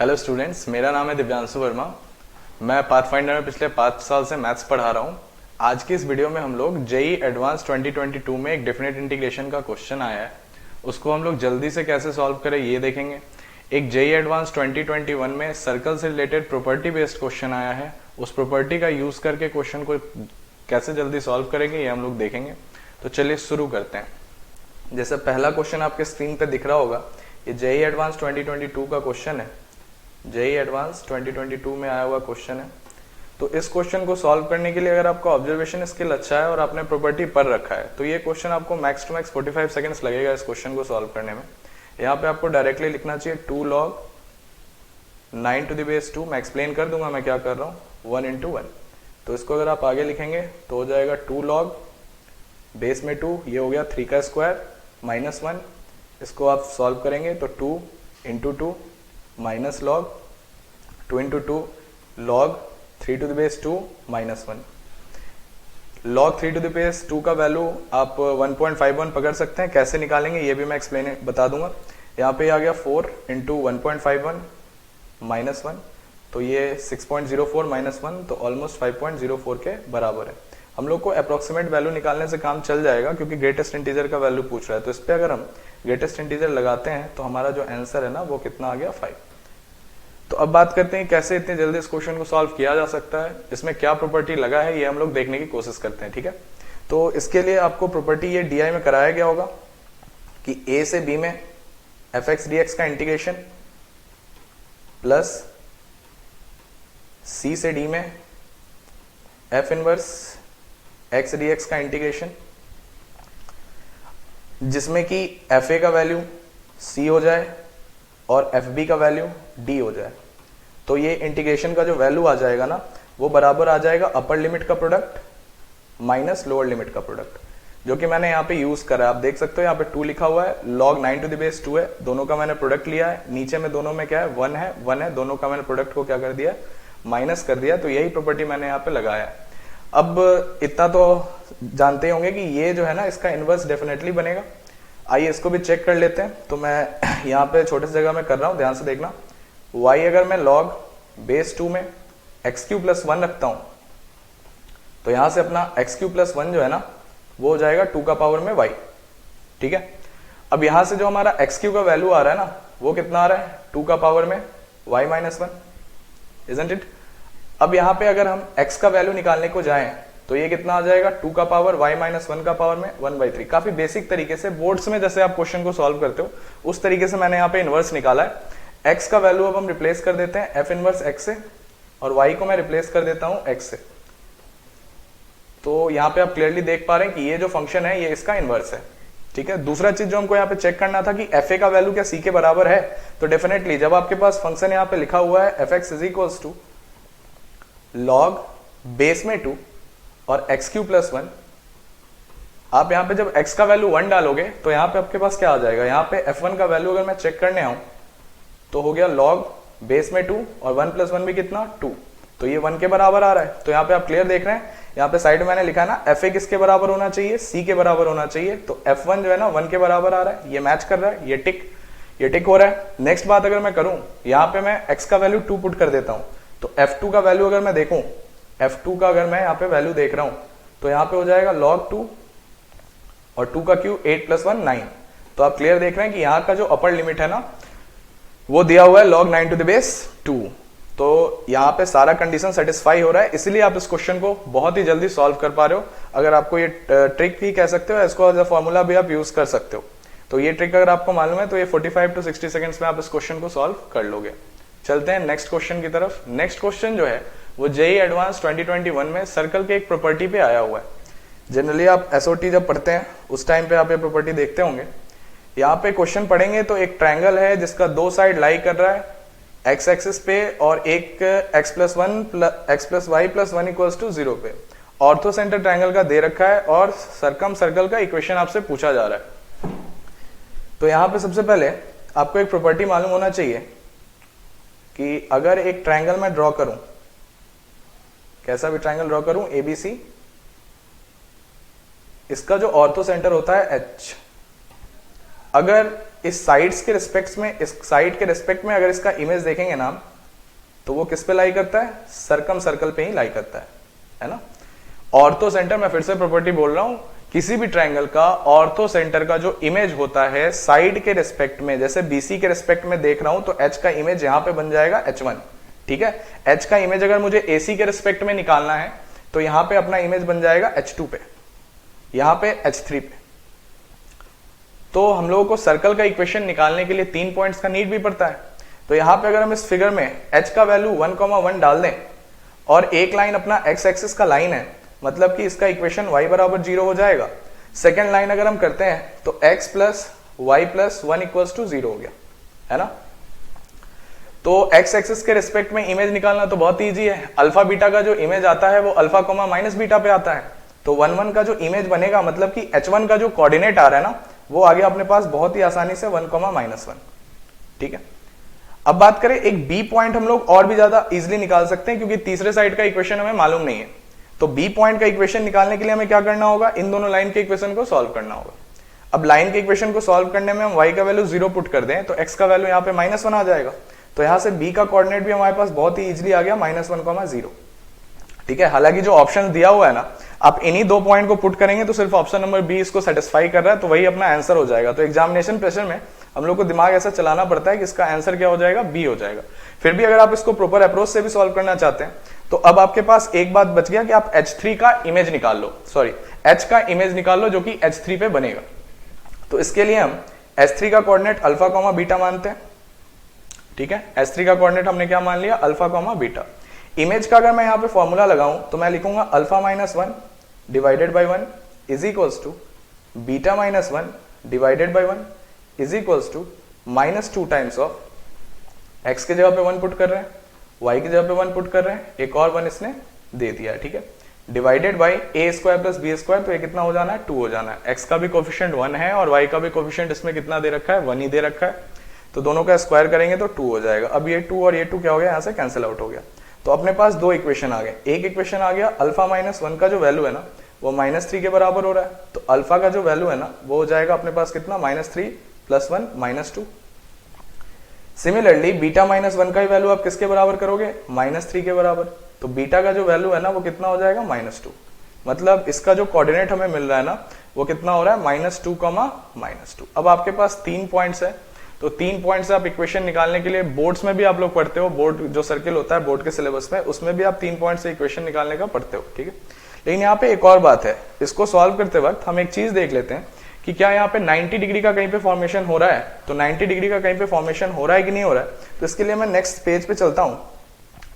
Hello students, मेरा नाम है दिव्यांशु वर्मा। मैं पाथफाइंडर में पिछले 5 साल से मैथ्स पढ़ा रहा हूँ। आज की इस वीडियो में हम लोग जेई एडवांस 2022 में एक डेफिनेट इंटीग्रेशन का क्वेश्चन आया है, उसको हम लोग जल्दी से कैसे सॉल्व करें ये देखेंगे। एक जेई एडवांस 2021 में सर्कल से रिलेटेड प्रॉपर्टी बेस्ड क्वेश्चन आया है, उस प्रॉपर्टी का यूज करके क्वेश्चन को कैसे जल्दी सॉल्व करेंगे ये हम लोग देखेंगे। तो चलिए शुरू करते हैं। जैसे पहला क्वेश्चन आपके स्क्रीन पे दिख रहा होगा, ये जेई एडवांस 2022 का क्वेश्चन है। जेई एडवांस 2022 में आया हुआ क्वेश्चन है। तो इस क्वेश्चन को सॉल्व करने के लिए अगर आपका ऑब्जर्वेशन स्किल अच्छा है और आपने प्रॉपर्टी पढ़ रखा है तो ये क्वेश्चन आपको मैक्स टू मैक्स 45 सेकंड्स लगेगा इस क्वेश्चन को सॉल्व करने में। यहाँ पे आपको डायरेक्टली लिखना चाहिए 2 log 9 to the base 2। मैं एक्सप्लेन कर दूंगा मैं क्या कर रहा हूँ, 1 into 1। तो इसको अगर आप आगे लिखेंगे तो हो जाएगा 2 log बेस में 2, ये हो गया 3 का स्क्वायर माइनस 1। इसको आप सॉल्व करेंगे तो 2 into 2 minus log 2 into 2 log 3 to the base 2 minus 1। log 3 to the base 2 का वैल्यू आप 1.51 पकड़ सकते हैं, कैसे निकालेंगे ये भी मैं एक्सप्लेन बता दूंगा। यहाँ पे आ गया 4 into 1.51 माइनस 1, तो ये 6.04 माइनस 1, तो ऑलमोस्ट 5.04 के बराबर है। हम लोग को अप्रोक्सीमेट वैल्यू निकालने से काम चल जाएगा क्योंकि ग्रेटेस्ट इंटीजर का वैल्यू पूछ रहा है। तो इस पे अगर हम ग्रेटेस्ट इंटीजर लगाते हैं तो हमारा जो आंसर है ना वो कितना आ गया, 5। तो अब बात करते हैं कैसे इतने जल्दी इस क्वेश्चन को सॉल्व किया जा सकता है, इसमें क्या प्रॉपर्टी लगा है ये हम लोग देखने की कोशिश करते हैं, ठीक है। तो इसके लिए आपको प्रॉपर्टी ये डीआई में कराया गया होगा कि ए से बी में एफ एक्स डी एक्स का इंटीग्रेशन प्लस सी से डी में F inverse x D x का इंटीग्रेशन, जिसमें कि एफ ए का वैल्यू सी हो जाए और एफ बी का वैल्यू डी हो जाए। तो ये इंटीग्रेशन का जो वैल्यू आ जाएगा ना वो बराबर आ जाएगा अपर लिमिट का प्रोडक्ट माइनस लोअर लिमिट का प्रोडक्ट, जो कि मैंने यहाँ पे यूज करा है। आप देख सकते हो यहाँ पे 2 लिखा हुआ है, log 9 to the base 2 है, दोनों का मैंने प्रोडक्ट लिया है। नीचे में दोनों में क्या है, 1 है, दोनों का मैंने प्रोडक्ट को क्या कर दिया, माइनस कर दिया। तो यही प्रॉपर्टी मैंने यहाँ पे लगाया है। अब इतना तो जानते होंगे कि ये जो है ना इसका इनवर्स डेफिनेटली बनेगा। आइए इसको भी चेक कर लेते हैं। तो मैं यहाँ पे छोटे से जगह में कर रहा हूँ, ध्यान से देखना। y अगर मैं log बेस 2 में एक्स क्यू प्लस 1 रखता हूं तो यहां से अपना एक्स क्यू प्लस 1 जो है ना वो हो जाएगा 2 का पावर में y, ठीक है। अब यहां से जो हमारा एक्स क्यू का वैल्यू आ रहा है ना वो कितना आ रहा है, 2 का पावर में y माइनस 1, इजंट इट। अब यहां पे अगर हम x का वैल्यू निकालने को जाएं तो ये कितना आ जाएगा, 2 का पावर y माइनस 1 का पावर में 1/3। काफी बेसिक तरीके से बोर्ड्स में जैसे आप क्वेश्चन को सॉल्व करते हो उस तरीके से मैंने यहाँ पे इनवर्स निकाला है। x का वैल्यू अब हम रिप्लेस कर देते हैं f इनवर्स x से, और y को मैं रिप्लेस कर देता हूं x से। तो यहाँ पे आप क्लियरली देख पा रहे हैं कि ये जो फंक्शन है ये इसका इनवर्स है, ठीक है। दूसरा चीज जो हमको यहाँ पे चेक करना था कि fa का वैल्यू क्या c के बराबर है, तो डेफिनेटली जब आपके पास फंक्शन यहाँ पे लिखा हुआ है fx is equals to log base में 2 और एक्स क्यू प्लस 1, आप यहाँ पे जब x का वैल्यू 1 डालोगे तो यहाँ पे आपके पास क्या आ जाएगा, यहाँ पे f1 का वैल्यू अगर मैं चेक करने आऊं तो हो गया log बेस में 2 और 1 प्लस 1 भी कितना, 2। तो ये 1 के बराबर आ रहा है। तो यहाँ पे आप क्लियर देख रहे हैं, यहाँ पे साइड में मैंने लिखा है ना fa किसके बराबर होना चाहिए, c के बराबर होना चाहिए। तो f1 जो है ना 1 के बराबर आ रहा है, ये मैच कर रहा है, ये टिक हो रहा है। नेक्स्ट बात अगर मैं करूं, यहाँ पे मैं x का वैल्यू 2 पुट कर देता हूं तो f2 का वैल्यू अगर मैं देखूं, f2 का अगर मैं यहाँ पे वैल्यू देख रहा हूं तो यहाँ पे हो जाएगा log 2 और 2 का क्यू 8 प्लस 1 9। तो आप क्लियर देख रहे हैं कि यहाँ का जो अपर लिमिट है ना वो दिया हुआ है log 9 to the base 2। तो यहाँ पे सारा कंडीशन सेटिस्फाई हो रहा है, इसलिए आप इस क्वेश्चन को बहुत ही जल्दी सॉल्व कर पा रहे हो। अगर आपको ये ट्रिक भी कह सकते हो, इसको एज अ फॉर्मूला भी आप यूज कर सकते हो। तो ये ट्रिक अगर आपको मालूम है तो ये 45 to 60 सेकंड्स में आप इस क्वेश्चन को सॉल्व कर लोगे। चलते हैं नेक्स्ट क्वेश्चन की तरफ। नेक्स्ट क्वेश्चन जो है वो जेई एडवांस 2021 में सर्कल के एक प्रॉपर्टी पे आया हुआ है। जनरली आप एसओटी जब पढ़ते हैं उस टाइम पे आप ये प्रॉपर्टी देखते होंगे। यहाँ पे क्वेश्चन पढ़ेंगे तो एक ट्रायंगल है जिसका 2 साइड लाई कर रहा है एक्स एक्सिस पे और एक x plus 1 x plus y plus 1 equals to 0 पे। ऑर्थो सेंटर ट्रायंगल का दे रखा है और सर्कम सर्कल का इक्वेशन आपसे पूछा जा रहा है। तो यहाँ पे सबसे पहले आपको एक प्रॉपर्टी मालूम होना चाहिए कि अगर एक ट्रायंगल मैं ड्रॉ करूं, कैसा भी ट्रायंगल ड्रॉ करूं एबीसी, इसका जो ऑर्थो सेंटर होता है H, अगर इस साइड्स के रिस्पेक्ट में, इस साइड के रिस्पेक्ट में अगर इसका इमेज देखेंगे ना तो वो किस पे लाई करता है, सर्कम सर्कल पे ही लाई करता है ना। ऑर्थो सेंटर, मैं फिर से प्रॉपर्टी बोल रहा हूं, किसी भी ट्रायंगल का ऑर्थो सेंटर का जो इमेज होता है साइड के रिस्पेक्ट में, जैसे बीसी के रिस्पेक्ट में देख रहा हूं तो एच का इमेज यहां पे बन जाएगा H1, ठीक है। एच का इमेज अगर मुझे एसी के रिस्पेक्ट में निकालना है तो यहां पे अपना इमेज बन जाएगा H2 पे, यहां पे H3 पे। तो हम लोगों को सर्कल का इक्वेशन निकालने के लिए 3 पॉइंट्स का नीड भी पड़ता है। तो यहां पे अगर हम इस फिगर में h का वैल्यू 1,1 डाल दें और एक लाइन अपना x एक्सिस का लाइन है, मतलब कि इसका इक्वेशन y बराबर 0 हो जाएगा। सेकेंड लाइन अगर हम करते हैं तो x plus y plus 1 equals to 0 हो गया, है ना। तो x एक्सिस के रिस्पेक्ट में इमेज निकालना तो बहुत ईजी है। अल्फा बीटा का जो इमेज आता है वो अल्फा कोमा माइनस बीटा पे आता है। तो 1 1 का जो इमेज बनेगा, मतलब कि h1 का जो कोऑर्डिनेट आ रहा है ना, वो आ गया अपने पास बहुत ही आसानी से 1,-1, ठीक है। अब बात करें एक बी पॉइंट, हम लोग और भी ज्यादा इजीली निकाल सकते हैं क्योंकि तीसरे साइड का इक्वेशन हमें मालूम नहीं है। तो बी पॉइंट का इक्वेशन निकालने के लिए हमें क्या करना होगा, इन दोनों लाइन के इक्वेशन को सॉल्व करना होगा। अब लाइन के इक्वेशन को सॉल्व करने में हम y का वैल्यू 0 पुट कर दें तो x का वैल्यू यहाँ पे -1 आ जाएगा। तो यहां से b का कोऑर्डिनेट भी हमारे पास बहुत ही इजीली आ गया -1,0, ठीक है। हालांकि जो ऑप्शन दिया हुआ है ना, आप इन्हीं 2 पॉइंट को पुट करेंगे तो सिर्फ ऑप्शन नंबर बी इसको सेटिस्फाई कर रहा है, तो वही अपना आंसर हो जाएगा। तो एग्जामिनेशन प्रेशर में हम लोग को दिमाग ऐसा चलाना पड़ता है कि इसका आंसर क्या हो जाएगा, बी हो जाएगा। फिर भी अगर आप इसको प्रॉपर अप्रोच से भी सॉल्व करना चाहते हैं तो अब आपके पास एक बात बच गया कि आप H3 का इमेज निकाल लो, सॉरी H का इमेज निकाल लो जो कि H3 पे बनेगा। तो इसके लिए हम H3 का कोऑर्डिनेट अल्फा कॉमा बीटा मानते हैं, ठीक है। H3 का कोऑर्डिनेट हमने क्या मान लिया, अल्फा कॉमा बीटा। इमेज का अगर मैं यहाँ पे फॉर्मूला लगाऊं तो मैं लिखूंगा alpha -1 divided by 1 is equals to beta -1 divided by 1 is equals to -2 times of x के जगह पे 1 पुट कर रहे हैं, y की जगह पे 1 पुट कर रहे हैं, एक और 1 इसने दे दिया है, ठीक है। Divided by a square plus b square, तो ये कितना हो जाना है, 2 हो जाना है। x का भी कोफिशिएंट 1 है और y का भी कोफिशिएंट इसमें कितना दे रखा है, 1 ही दे रखा है। तो दोनों का स्क्वायर करेंगे तो 2 हो जाएगा। अब ये 2 और ये 2 क्या हो गया, यहाँ से कैंसिल आउट हो गया। तो अपने पास 2 इक्वेशन आ गए। एक इक्वेशन आ गया अल्फा -1 का जो वैल्यू है ना वो -3 के बराबर हो रहा है, तो अल्फा का जो वैल्यू है ना वो हो जाएगा अपने पास कितना, -3 + 1 -2। सिमिलरली बीटा -1 का ही वैल्यू आप किसके बराबर करोगे, -3 के बराबर। तो बीटा का जो वैल्यू है ना वो कितना हो जाएगा, -2। मतलब इसका जो कोऑर्डिनेट हमें मिल रहा है ना वो कितना हो रहा है, -2, -2। अब आपके पास 3 पॉइंट्स है, तो 3 पॉइंट से आप इक्वेशन निकालने के लिए बोर्ड्स में भी आप लोग पढ़ते हो, बोर्ड जो सर्किल होता है बोर्ड के सिलेबस में, उसमें भी आप 3 पॉइंट से इक्वेशन निकालने का पढ़ते हो, ठीक है। लेकिन यहाँ पे एक और बात है, इसको सॉल्व करते वक्त हम एक चीज देख लेते हैं कि क्या यहाँ पे 90 डिग्री का कहीं पे फॉर्मेशन हो रहा है। तो 90 डिग्री का कहीं पे फॉर्मेशन हो रहा है कि नहीं हो रहा है, तो इसके लिए मैं नेक्स्ट पेज पे चलता हूँ।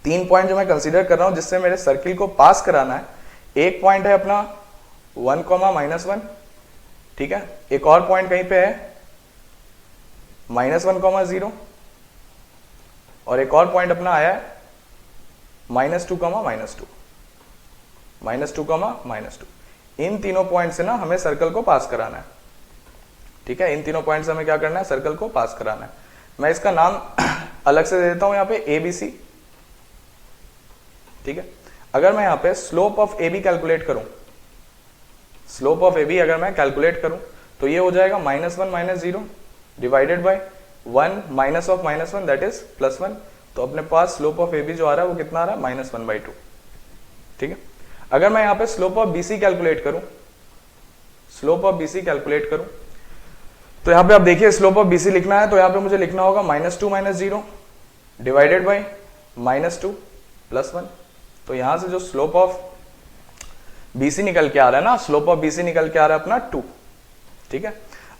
3 पॉइंट जो मैं कंसिडर कर रहा हूँ जिससे मेरे सर्किल को पास कराना है। एक पॉइंट है अपना 1,-1, ठीक है। एक और पॉइंट कहीं पे है -1,0 और एक और पॉइंट अपना आया है -2, -2। इन तीनों पॉइंट से ना हमें सर्कल को पास कराना है, ठीक है। इन तीनों पॉइंट से हमें क्या करना है, सर्कल को पास कराना है। मैं इसका नाम अलग से दे देता हूं यहाँ पे ABC, ठीक है। अगर मैं यहाँ पे स्लोप ऑफ AB कैलकुलेट करूं, स्लोप ऑफ AB अगर मैं कैलकुलेट करूं तो ये हो जाएगा -1 -0 divided by 1 minus of -1 that is +1। तो अपने पास स्लोप ऑफ AB जो आ रहा है वो कितना आ रहा है, -1/2, ठीक है। अगर मैं यहाँ पे स्लोप ऑफ BC कैलकुलेट करूं, स्लोप ऑफ BC कैलकुलेट करूं तो यहाँ पे आप देखिए स्लोप ऑफ BC लिखना है तो यहाँ पे मुझे लिखना होगा -2 -0 डिवाइडेड बाय -2 +1। तो यहां से जो स्लोप ऑफ BC निकल के आ रहा है ना, स्लोप ऑफ BC निकल के आ रहा है अपना 2, ठीक है।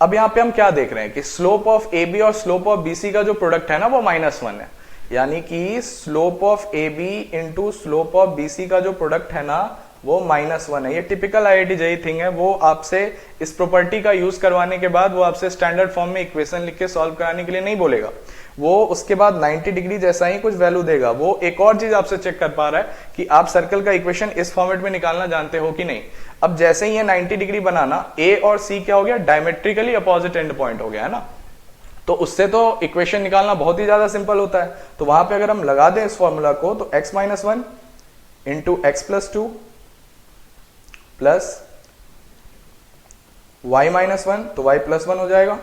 अब यहां पे हम क्या देख रहे हैं कि स्लोप ऑफ AB और स्लोप ऑफ BC का जो प्रोडक्ट है ना वो -1 है, यानी कि slope of AB into slope of BC का जो प्रोडक्ट है ना वो -1 है। ये टिपिकल IIT JEE थिंग है। वो आपसे इस प्रॉपर्टी का यूज करवाने के बाद वो आपसे स्टैंडर्ड फॉर्म में इक्वेशन लिख के सॉल्व कराने के लिए नहीं बोलेगा, वो उसके बाद 90 डिग्री जैसा ही कुछ वैल्यू देगा। वो एक और चीज आपसे चेक कर पा रहा है कि आप सर्कल का इक्वेशन इस फॉर्मेट में निकालना जानते हो कि नहीं। अब जैसे ही ये 90 डिग्री बनाना, A और C क्या हो गया, डायमेट्रिकली अपोजिट एंड पॉइंट हो गया है ना, तो उससे तो इक्वेशन निकालना बहुत ही ज्यादा सिंपल होता है। तो वहां पे अगर हम लगा दें इस फॉर्मूला को तो x-1 into x+2 plus y-1 तो y+1 हो जाएगा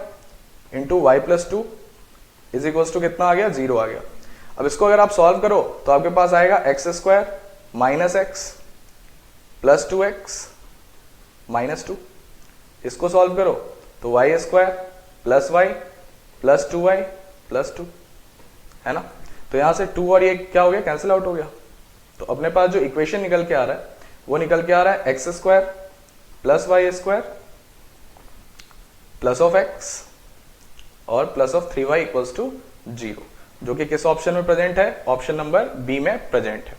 into y plus two is equal to कितना आ गया, 0 आ गया। अब इसको अगर आप सॉल्व करो तो आपके पास आएगा x square minus x plus 2x minus 2। इसको सॉल्व करो तो y square plus y plus 2y plus 2, है ना। तो यहां से 2 और ये क्या हो गया, कैंसिल आउट हो गया। तो अपने पास जो इक्वेशन निकल के आ रहा है वो निकल के आ रहा है x square plus y square plus of x और plus of 3y equals to 0, जो कि किस ऑप्शन में प्रेजेंट है, ऑप्शन नंबर बी में प्रेजेंट है।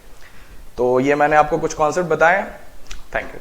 तो ये मैंने आपको कुछ कॉन्सेप्ट बताए। Thank you.